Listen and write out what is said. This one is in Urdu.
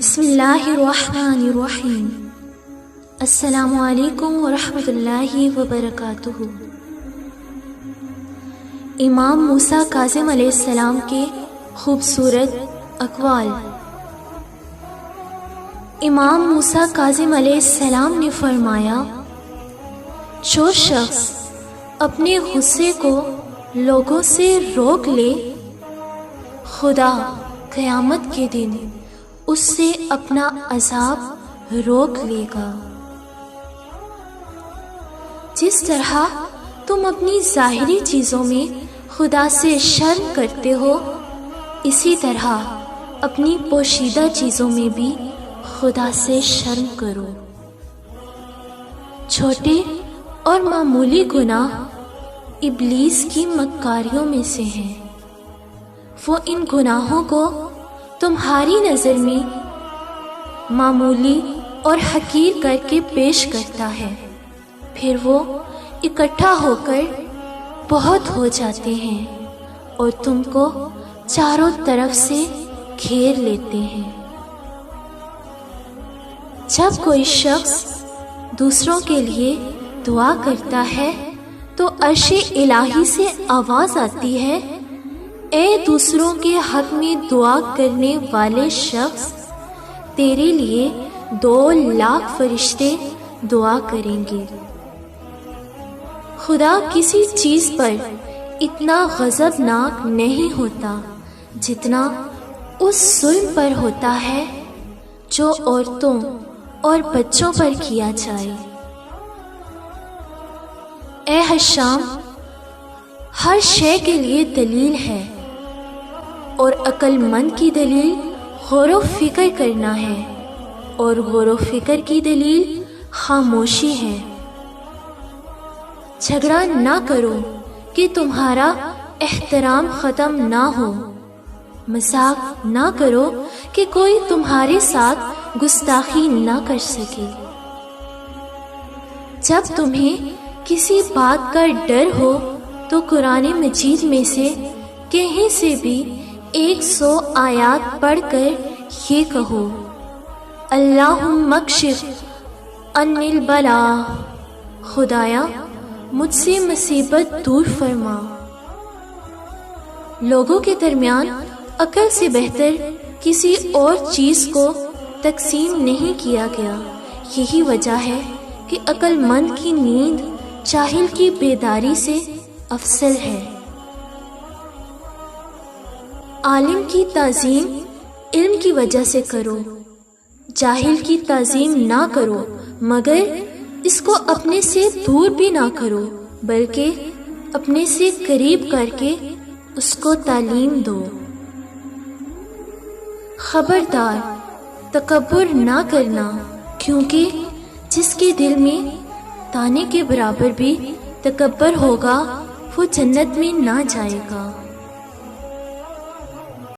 بسم اللہ الرحمن الرحیم۔ السلام علیکم ورحمۃ اللہ وبرکاتہ۔ امام موسیٰ کاظم علیہ السلام کے خوبصورت اقوال۔ امام موسیٰ کاظم علیہ السلام نے فرمایا، جو شخص اپنے غصے کو لوگوں سے روک لے، خدا قیامت کے دن اس سے اپنا عذاب روک لے گا۔ جس طرح تم اپنی ظاہری چیزوں میں خدا سے شرم کرتے ہو، اسی طرح اپنی پوشیدہ چیزوں میں بھی خدا سے شرم کرو۔ چھوٹے اور معمولی گناہ ابلیس کی مکاریوں میں سے ہیں۔ وہ ان گناہوں کو تمہاری نظر میں معمولی اور حقیر کر کے پیش کرتا ہے، پھر وہ اکٹھا ہو کر بہت ہو جاتے ہیں اور تم کو چاروں طرف سے گھیر لیتے ہیں۔ جب کوئی شخص دوسروں کے لیے دعا کرتا ہے تو عرش الہی سے آواز آتی ہے، اے دوسروں کے حق میں دعا کرنے والے شخص، تیرے لیے 2,00,000 فرشتے دعا کریں گے۔ خدا کسی چیز پر اتنا غضبناک نہیں ہوتا جتنا اس ظلم پر ہوتا ہے جو عورتوں اور بچوں پر کیا جائے۔ اے حشام، ہر شے کے لیے دلیل ہے، اور عقل مند کی دلیل غور و فکر کرنا ہے، اور غور و فکر کی دلیل خاموشی ہے۔ جھگڑا نہ کرو کہ تمہارا احترام ختم نہ ہو، مذاق نہ کرو کہ کوئی تمہارے ساتھ گستاخی نہ کر سکے۔ جب تمہیں کسی بات کا ڈر ہو تو قرآن مجید میں سے کہیں سے بھی 100 آیات پڑھ کر یہ کہو، اللہم اکشف عنی البلاء، خدایا مجھ سے مصیبت دور فرما۔ لوگوں کے درمیان عقل سے بہتر کسی اور چیز کو تقسیم نہیں کیا گیا۔ یہی وجہ ہے کہ عقل مند کی نیند جاہل کی بیداری سے افضل ہے۔ عالم کی تعظیم علم کی وجہ سے کرو، جاہل کی تعظیم نہ کرو، مگر اس کو اپنے سے دور بھی نہ کرو، بلکہ اپنے سے قریب کر کے اس کو تعلیم دو۔ خبردار، تکبر نہ کرنا، کیونکہ جس کے دل میں دانے کے برابر بھی تکبر ہوگا وہ جنت میں نہ جائے گا۔